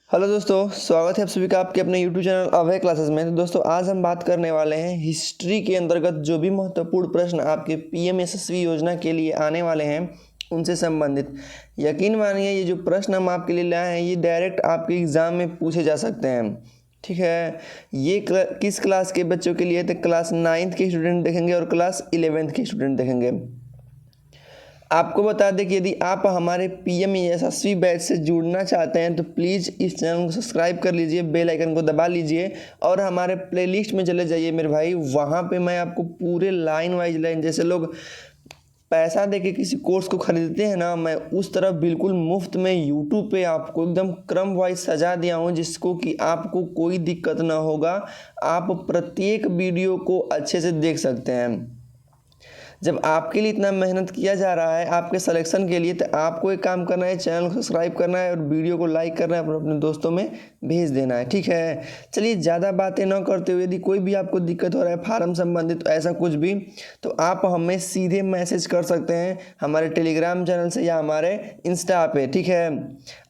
Hello दोस्तों, स्वागत है आप सभी का आपके अपने यूट्यूब चैनल अभय क्लासेस में। तो दोस्तों आज हम बात करने वाले हैं हिस्ट्री के अंतर्गत जो भी महत्वपूर्ण प्रश्न आपके पीएम यशस्वी योजना के लिए आने वाले हैं उनसे संबंधित। यकीन मानिए ये जो प्रश्न हम आपके लिए लाए हैं ये डायरेक्ट आपके एग्ज़ाम में पूछे जा सकते हैं। ठीक है, ये किस क्लास के बच्चों के लिए? तो क्लास 9th के स्टूडेंट देखेंगे और क्लास 11th के स्टूडेंट देखेंगे। आपको बता दें कि यदि आप हमारे पीएम यशस्वी बैच से जुड़ना चाहते हैं तो प्लीज़ इस चैनल को सब्सक्राइब कर लीजिए, बेल आइकन को दबा लीजिए और हमारे प्लेलिस्ट में चले जाइए मेरे भाई। वहाँ पे मैं आपको पूरे लाइन वाइज लाइन, जैसे लोग पैसा दे के किसी कोर्स को खरीदते हैं ना, मैं उस तरह बिल्कुल मुफ्त में यूट्यूब पे आपको एकदम क्रम वाइज सजा दिया हूँ जिसको कि आपको कोई दिक्कत ना होगा। आप प्रत्येक वीडियो को अच्छे से देख सकते हैं। जब आपके लिए इतना मेहनत किया जा रहा है आपके सिलेक्शन के लिए, तो आपको एक काम करना है, चैनल को सब्सक्राइब करना है और वीडियो को लाइक करना है, अपने दोस्तों में भेज देना है। ठीक है, चलिए ज़्यादा बातें न करते हुए, यदि कोई भी आपको दिक्कत हो रहा है फार्म संबंधित तो ऐसा कुछ भी, तो आप हमें सीधे मैसेज कर सकते हैं हमारे टेलीग्राम चैनल से या हमारे इंस्टा पे। ठीक है,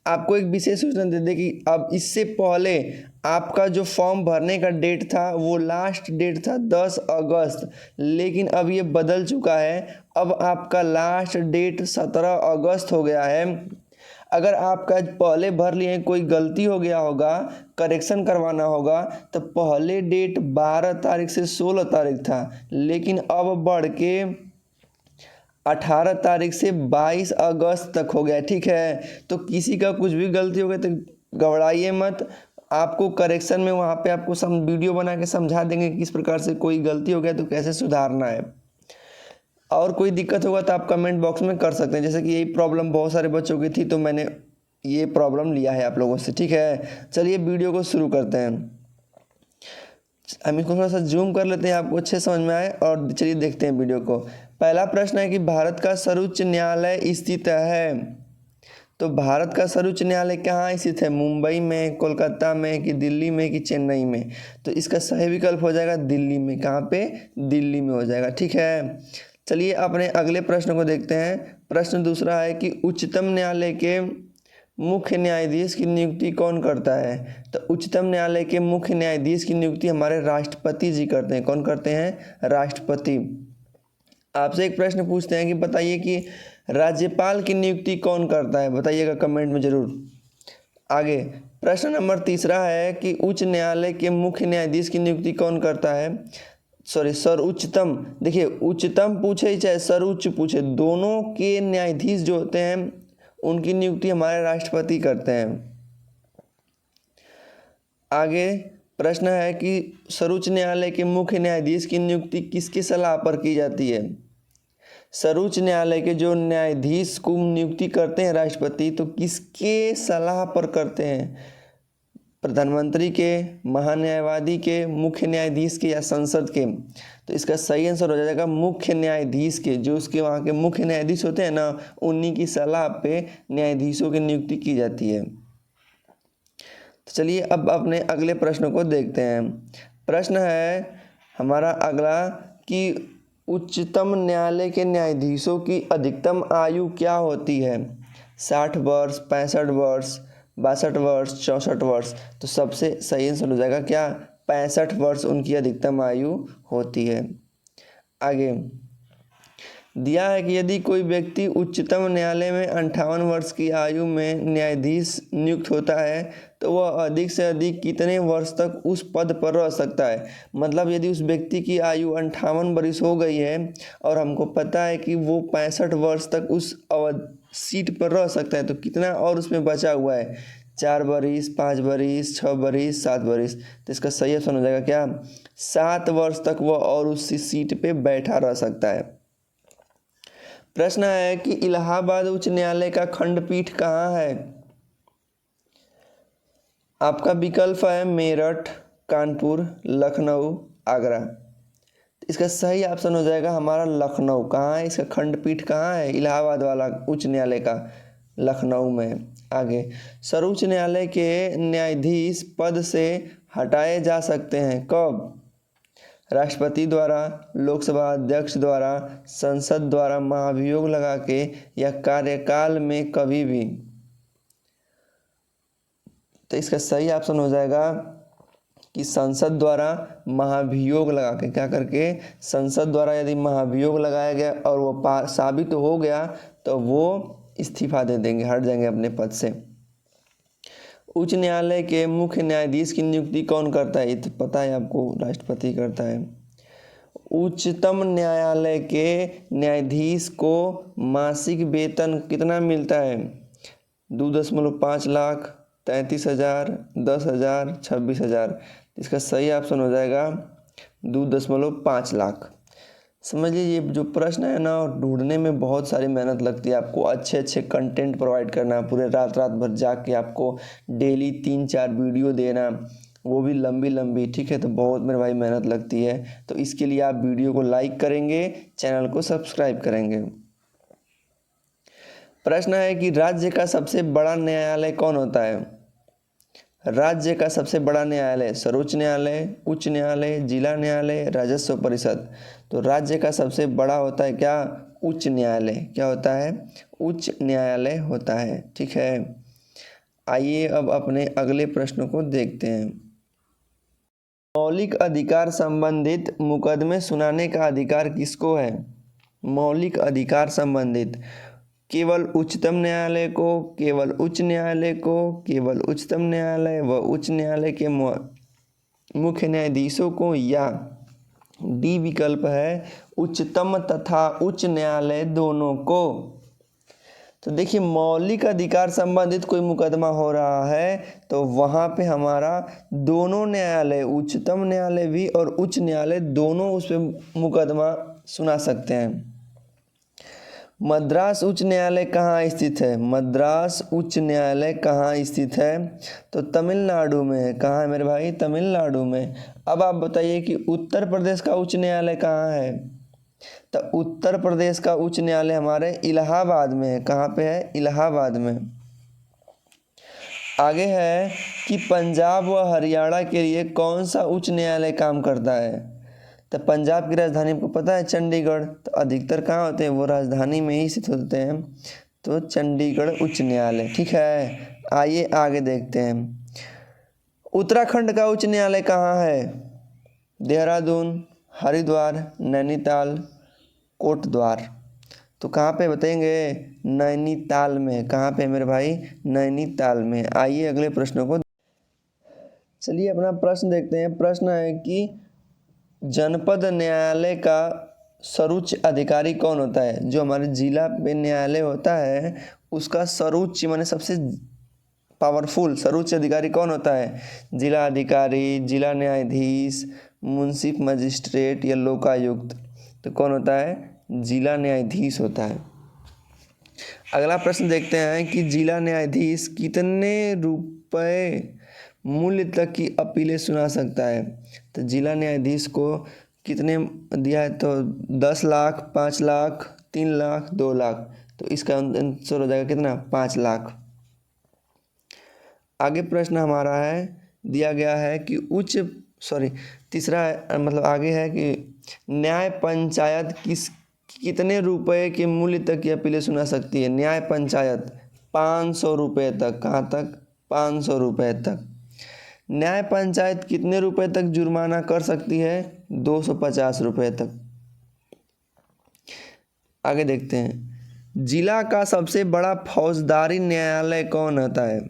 आपको एक विशेष सूचना दे दें कि अब इससे पहले आपका जो फॉर्म भरने का डेट था वो लास्ट डेट था 10 अगस्त, लेकिन अब ये बदल चुका है। अब आपका लास्ट डेट 17 अगस्त हो गया है। अगर आपका पहले भर लिए कोई गलती हो गया होगा, करेक्शन करवाना होगा, तो पहले डेट 12 तारीख से 16 तारीख था, लेकिन अब बढ़ के 18 तारीख से 22 अगस्त तक हो गया। ठीक है, तो किसी का कुछ भी गलती हो गई तो घबराइए मत, आपको करेक्शन में वहाँ पे आपको वीडियो बना के समझा देंगे किस प्रकार से कोई गलती हो गया तो कैसे सुधारना है। और कोई दिक्कत होगा तो आप कमेंट बॉक्स में कर सकते हैं। जैसे कि यही प्रॉब्लम बहुत सारे बच्चों की थी तो मैंने ये प्रॉब्लम लिया है आप लोगों से। ठीक है, चलिए वीडियो को शुरू करते हैं। हम इसको थोड़ा सा जूम कर लेते हैं, आपको अच्छे समझ में आए, और चलिए देखते हैं वीडियो को। पहला प्रश्न है कि भारत का सर्वोच्च न्यायालय स्थित है। तो भारत का सर्वोच्च न्यायालय कहाँ स्थित है? मुंबई में, कोलकाता में, कि दिल्ली में, कि चेन्नई में? तो इसका सही विकल्प हो जाएगा दिल्ली में। कहाँ पे? दिल्ली में हो जाएगा। ठीक है, चलिए अपने अगले प्रश्न को देखते हैं। प्रश्न दूसरा है कि उच्चतम न्यायालय के मुख्य न्यायाधीश की नियुक्ति कौन करता है? तो उच्चतम न्यायालय के मुख्य न्यायाधीश की नियुक्ति हमारे राष्ट्रपति जी करते हैं। कौन करते हैं? राष्ट्रपति। आपसे एक प्रश्न पूछते हैं कि बताइए कि राज्यपाल की नियुक्ति कौन करता है? बताइएगा कमेंट में जरूर। आगे प्रश्न नंबर तीसरा है कि उच्च न्यायालय के मुख्य न्यायाधीश की नियुक्ति कौन करता है? सर्वोच्चतम, देखिए उच्चतम पूछे चाहे सर्वोच्च पूछे, दोनों के न्यायाधीश जो होते हैं उनकी नियुक्ति हमारे राष्ट्रपति करते हैं। आगे प्रश्न है कि सर्वोच्च न्यायालय के मुख्य न्यायाधीश की नियुक्ति किसकी सलाह पर की जाती है? सर्वोच्च न्यायालय के जो न्यायाधीश को नियुक्ति करते हैं राष्ट्रपति, तो किसके सलाह पर करते हैं? प्रधानमंत्री के, महान्यायवादी के, मुख्य न्यायाधीश के, या संसद के? तो इसका सही आंसर हो जाएगा मुख्य न्यायाधीश के। जो उसके वहाँ के मुख्य न्यायाधीश होते हैं ना, उन्हीं की सलाह पे न्यायाधीशों की नियुक्ति की जाती है। तो चलिए अब अपने अगले प्रश्न को देखते हैं। प्रश्न है हमारा अगला कि उच्चतम न्यायालय के न्यायाधीशों की अधिकतम आयु क्या होती है? 60 वर्ष, 65 वर्ष, 62 वर्ष, 64 वर्ष? तो सबसे सही आंसर हो जाएगा क्या? 65 वर्ष उनकी अधिकतम आयु होती है। आगे दिया है कि यदि कोई व्यक्ति उच्चतम न्यायालय में 58 वर्ष की आयु में न्यायाधीश नियुक्त होता है तो वह अधिक से अधिक कितने वर्ष तक उस पद पर रह सकता है? मतलब यदि उस व्यक्ति की आयु 58 वर्ष हो गई है और हमको पता है कि वो 65 वर्ष तक उस सीट पर रह सकता है, तो कितना और उसमें बचा हुआ है? 4 वर्ष, 5 वर्ष, 6 वर्ष, 7 वर्ष? तो इसका सही ऑप्शन हो जाएगा क्या? 7 वर्ष तक वह और उस सीट पे बैठा रह सकता है। प्रश्न है कि इलाहाबाद उच्च न्यायालय का खंडपीठ कहाँ है? आपका विकल्प है मेरठ, कानपुर, लखनऊ, आगरा। इसका सही ऑप्शन हो जाएगा हमारा लखनऊ। कहाँ है इसका खंडपीठ? कहाँ है इलाहाबाद वाला उच्च न्यायालय का? लखनऊ में। आगे सर्वोच्च न्यायालय के न्यायाधीश पद से हटाए जा सकते हैं कब? राष्ट्रपति द्वारा, लोकसभा अध्यक्ष द्वारा, संसद द्वारा महाभियोग लगा के, या कार्यकाल में कभी भी? तो इसका सही ऑप्शन हो जाएगा कि संसद द्वारा महाभियोग लगा के, क्या करके, संसद द्वारा यदि महाभियोग लगाया गया और वो साबित हो गया तो वो इस्तीफा दे देंगे, हट जाएंगे अपने पद से। उच्च न्यायालय के मुख्य न्यायाधीश की नियुक्ति कौन करता है? ये तो पता है आपको, राष्ट्रपति करता है। उच्चतम न्यायालय के न्यायाधीश को मासिक वेतन कितना मिलता है? 2.5 लाख, 33,000, 10,000, 26,000। इसका सही ऑप्शन हो जाएगा 2.5 लाख। समझिए ये जो प्रश्न है ना, ढूंढने में बहुत सारी मेहनत लगती है। आपको अच्छे अच्छे कंटेंट प्रोवाइड करना, पूरे रात भर जाके आपको डेली 3-4 वीडियो देना, वो भी लंबी लंबी, ठीक है। तो बहुत मेरे भाई मेहनत लगती है। तो इसके लिए आप वीडियो को लाइक करेंगे, चैनल को सब्सक्राइब करेंगे। प्रश्न है कि राज्य का सबसे बड़ा न्यायालय कौन होता है? राज्य का सबसे बड़ा न्यायालय सर्वोच्च न्यायालय, उच्च न्यायालय, जिला न्यायालय, राजस्व परिषद। तो राज्य का सबसे बड़ा होता है क्या? उच्च न्यायालय। क्या होता है? उच्च न्यायालय होता है, ठीक है। आइए अब अपने अगले प्रश्न को देखते हैं। मौलिक अधिकार संबंधित मुकदमे सुनाने का अधिकार किसको है? मौलिक अधिकार संबंधित केवल उच्चतम न्यायालय को, केवल उच्च न्यायालय को, केवल उच्चतम न्यायालय व उच्च न्यायालय के मुख्य न्यायाधीशों को, या डी विकल्प है उच्चतम तथा उच्च न्यायालय दोनों को। तो देखिए, मौलिक अधिकार संबंधित कोई मुकदमा हो रहा है तो वहाँ पे हमारा दोनों न्यायालय, उच्चतम न्यायालय भी और उच्च न्यायालय दोनों उस पर मुकदमा सुना सकते हैं। मद्रास उच्च न्यायालय कहाँ स्थित है? मद्रास उच्च न्यायालय कहाँ स्थित है? तो तमिलनाडु में है। कहाँ है मेरे भाई? तमिलनाडु में। अब आप बताइए कि उत्तर प्रदेश का उच्च न्यायालय कहाँ है? तो उत्तर प्रदेश का उच्च न्यायालय हमारे इलाहाबाद में है। कहाँ पे है? इलाहाबाद में। आगे है कि पंजाब व हरियाणा के लिए कौन सा उच्च न्यायालय काम करता है? तो पंजाब की राजधानी आपको पता है चंडीगढ़। तो अधिकतर कहाँ होते हैं? वो राजधानी में ही स्थित होते हैं। तो चंडीगढ़ उच्च न्यायालय, ठीक है। आइए आगे देखते हैं। उत्तराखंड का उच्च न्यायालय कहाँ है? देहरादून, हरिद्वार, नैनीताल, कोटद्वार। तो कहाँ पे बताएंगे? नैनीताल में। कहाँ पे मेरे भाई? नैनीताल में। आइए अगले प्रश्नों को, चलिए अपना प्रश्न देखते हैं। प्रश्न है कि जनपद न्यायालय का सर्वोच्च अधिकारी कौन होता है? जो हमारे जिला पे न्यायालय होता है उसका सर्वोच्च माने सबसे पावरफुल सर्वोच्च अधिकारी कौन होता है? जिला अधिकारी, जिला न्यायाधीश, मुंसिफ मजिस्ट्रेट या लोकायुक्त। तो कौन होता है? जिला न्यायाधीश होता है। अगला प्रश्न देखते हैं कि जिला न्यायाधीश कितने रुपए मूल्य तक की अपीलें सुना सकता है? तो जिला न्यायाधीश को कितने दिया है? तो 10 लाख, 5 लाख, 3 लाख, 2 लाख। तो इसका आंसर हो जाएगा कितना? 5 लाख। आगे प्रश्न हमारा है, दिया गया है कि तीसरा मतलब आगे है कि न्याय पंचायत कितने रुपए के मूल्य तक की अपीलें सुना सकती है? न्याय पंचायत 500 रुपये तक। कहाँ तक? 500 रुपये तक। न्याय पंचायत कितने रुपए तक जुर्माना कर सकती है? 250 रुपये तक। आगे देखते हैं, जिला का सबसे बड़ा फौजदारी न्यायालय कौन होता है?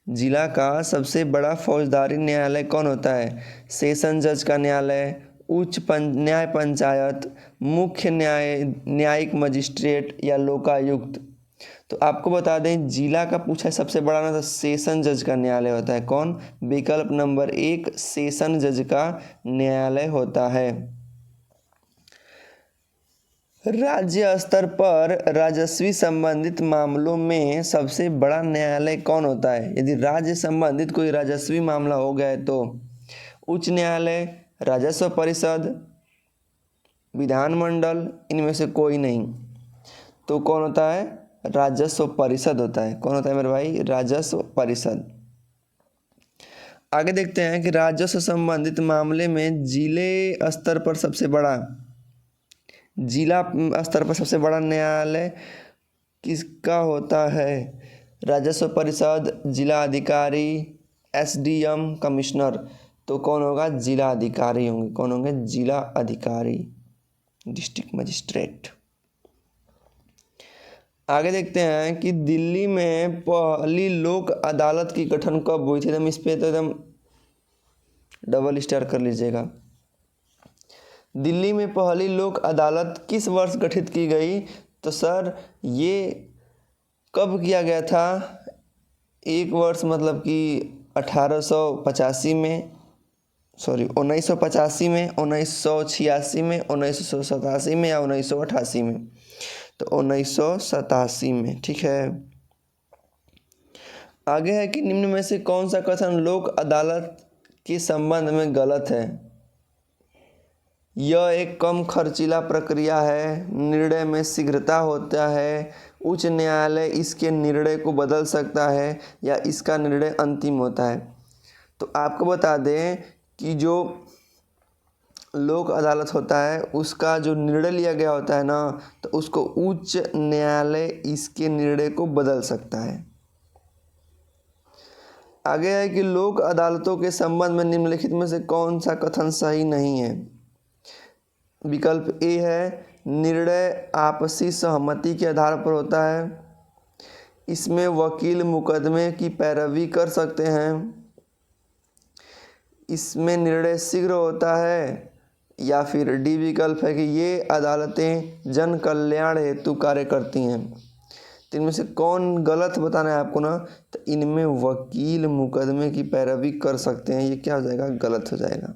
जिला का सबसे बड़ा फौजदारी न्यायालय कौन होता है? सेशन जज का न्यायालय, न्याय पंचायत, मुख्य न्यायिक मजिस्ट्रेट या लोकायुक्त। तो आपको बता दें, जिला का पूछा है सबसे बड़ा ना, तो सेशन जज का न्यायालय होता है। कौन? विकल्प नंबर 1 सेशन जज का न्यायालय होता है। राज्य स्तर पर राजस्वी संबंधित मामलों में सबसे बड़ा न्यायालय कौन होता है? यदि राज्य संबंधित कोई राजस्वी मामला हो गया है तो उच्च न्यायालय, राजस्व परिषद, विधानमंडल, इनमें से कोई नहीं। तो कौन होता है? राजस्व परिषद होता है। कौन होता है मेरे भाई? राजस्व परिषद। आगे देखते हैं कि राजस्व संबंधित मामले में जिला स्तर पर सबसे बड़ा न्यायालय किसका होता है? राजस्व परिषद, जिला अधिकारी, एसडीएम, कमिश्नर। तो कौन होगा? जिला अधिकारी होंगे। कौन होंगे? जिला अधिकारी, डिस्ट्रिक्ट मजिस्ट्रेट। आगे देखते हैं कि दिल्ली में पहली लोक अदालत की गठन कब हुई थी? एकदम इस पे तो एकदम डबल स्टार कर लीजिएगा। दिल्ली में पहली लोक अदालत किस वर्ष गठित की गई? तो सर ये कब किया गया था? एक वर्ष मतलब कि 1885 में, सॉरी 1985 में, 1986 में, 1987 में या 1988 में? तो 1987 में। ठीक है। आगे है कि निम्न में से कौन सा कथन लोक अदालत के संबंध में गलत है? यह एक कम खर्चीला प्रक्रिया है, निर्णय में शीघ्रता होता है, उच्च न्यायालय इसके निर्णय को बदल सकता है, या इसका निर्णय अंतिम होता है। तो आपको बता दें कि जो लोक अदालत होता है उसका जो निर्णय लिया गया होता है ना, तो उसको उच्च न्यायालय इसके निर्णय को बदल सकता है। आगे है कि लोक अदालतों के संबंध में निम्नलिखित में से कौन सा कथन सही नहीं है? विकल्प ए है, निर्णय आपसी सहमति के आधार पर होता है, इसमें वकील मुकदमे की पैरवी कर सकते हैं, इसमें निर्णय शीघ्र होता है, या फिर डी विकल्प है कि ये अदालतें जन कल्याण हेतु कार्य करती हैं। तो इनमें से कौन गलत बताना है आपको ना? तो इनमें वकील मुकदमे की पैरवी कर सकते हैं, ये क्या हो जाएगा? गलत हो जाएगा।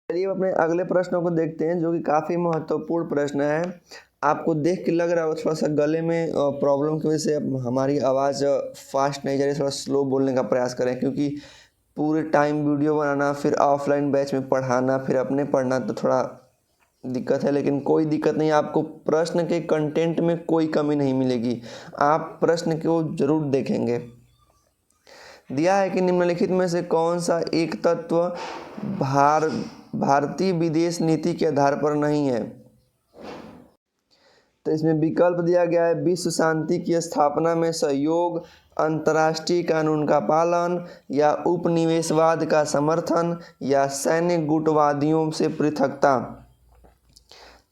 चलिए अपने अगले प्रश्नों को देखते हैं, जो कि काफ़ी महत्वपूर्ण प्रश्न है। आपको देख के लग रहा है थोड़ा सा गले में प्रॉब्लम की वजह से हमारी आवाज़ फास्ट नहीं जा रही, थोड़ा स्लो बोलने का प्रयास करें, क्योंकि पूरे टाइम वीडियो बनाना, फिर ऑफलाइन बैच में पढ़ाना, फिर अपने पढ़ना, तो थोड़ा दिक्कत है। लेकिन कोई दिक्कत नहीं, आपको प्रश्न के कंटेंट में कोई कमी नहीं मिलेगी, आप प्रश्न को जरूर देखेंगे। दिया है कि निम्नलिखित में से कौन सा एक तत्व भारतीय विदेश नीति के आधार पर नहीं है? तो इसमें विकल्प दिया गया है, विश्व शांति की स्थापना में सहयोग, अंतर्राष्ट्रीय कानून का पालन, या उपनिवेशवाद का समर्थन, या सैन्य गुटवादियों से पृथकता।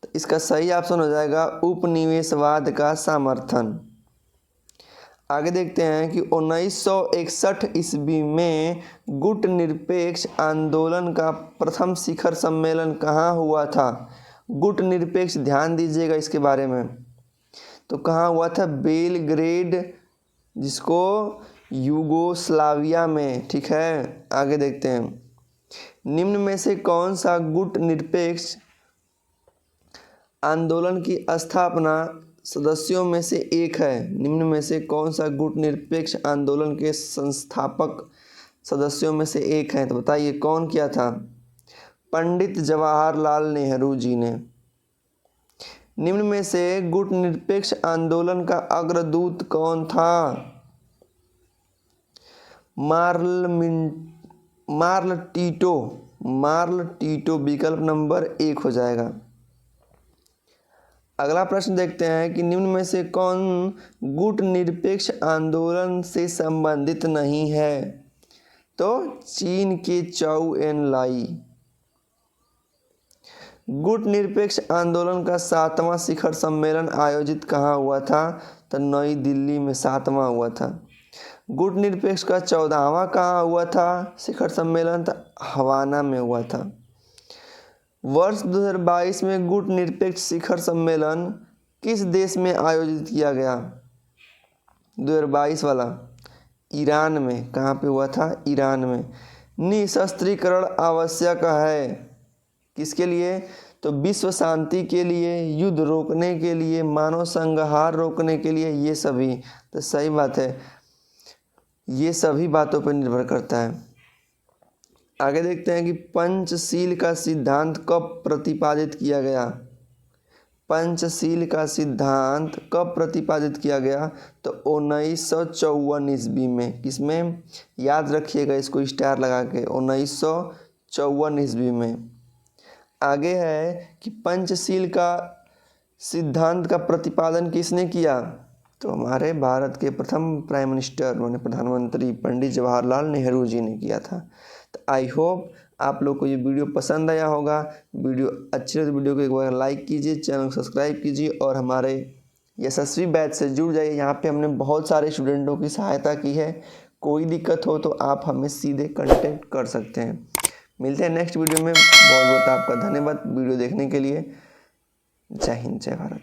तो इसका सही ऑप्शन हो जाएगा उपनिवेशवाद का समर्थन। आगे देखते हैं कि 1961 ईस्वी में गुट निरपेक्ष आंदोलन का प्रथम शिखर सम्मेलन कहाँ हुआ था? गुट निरपेक्ष, ध्यान दीजिएगा इसके बारे में। तो कहाँ हुआ था? बेलग्रेड, जिसको यूगोस्लाविया में। ठीक है। आगे देखते हैं, निम्न में से कौन सा गुट निरपेक्ष आंदोलन की स्थापना सदस्यों में से एक है? निम्न में से कौन सा गुट निरपेक्ष आंदोलन के संस्थापक सदस्यों में से एक है? तो बताइए कौन किया था? पंडित जवाहरलाल नेहरू जी ने। निम्न में से गुट निरपेक्ष आंदोलन का अग्रदूत कौन था? मार्ल टीटो विकल्प नंबर 1 हो जाएगा। अगला प्रश्न देखते हैं कि निम्न में से कौन गुट निरपेक्ष आंदोलन से संबंधित नहीं है? तो चीन के चाउ एन लाई। गुट निरपेक्ष आंदोलन का 7वां शिखर सम्मेलन आयोजित कहाँ हुआ था? तो नई दिल्ली में 7वां हुआ था। गुट निरपेक्ष का 14वां कहाँ हुआ था शिखर सम्मेलन? तो हवाना में हुआ था। वर्ष 2022 में गुट निरपेक्ष शिखर सम्मेलन किस देश में आयोजित किया गया? 2022 वाला ईरान में। कहाँ पे हुआ था? ईरान में। निशस्त्रीकरण आवश्यक है किसके लिए? तो विश्व शांति के लिए, युद्ध रोकने के लिए, मानव संहार रोकने के लिए, ये सभी। तो सही बात है, ये सभी बातों पर निर्भर करता है। आगे देखते हैं कि पंचशील का सिद्धांत कब प्रतिपादित किया गया? पंचशील का सिद्धांत कब प्रतिपादित किया गया? तो 1954 ईस्वी में। किसमें? याद रखिएगा इसको स्टार लगा के, 1954 ईस्वी में। आगे है कि पंचशील का सिद्धांत का प्रतिपादन किसने किया? तो हमारे भारत के प्रथम प्राइम मिनिस्टर माने प्रधानमंत्री पंडित जवाहरलाल नेहरू जी ने किया था। तो आई होप आप लोग को ये वीडियो पसंद आया होगा। वीडियो अच्छी लगे तो वीडियो को एक बार लाइक कीजिए, चैनल को सब्सक्राइब कीजिए और हमारे यशस्वी बैच से जुड़ जाइए। यहाँ पे हमने बहुत सारे स्टूडेंटों की सहायता की है। कोई दिक्कत हो तो आप हमें सीधे कांटेक्ट कर सकते हैं। मिलते हैं नेक्स्ट वीडियो में। बहुत बहुत आपका धन्यवाद वीडियो देखने के लिए। जय हिंद, जय भारत।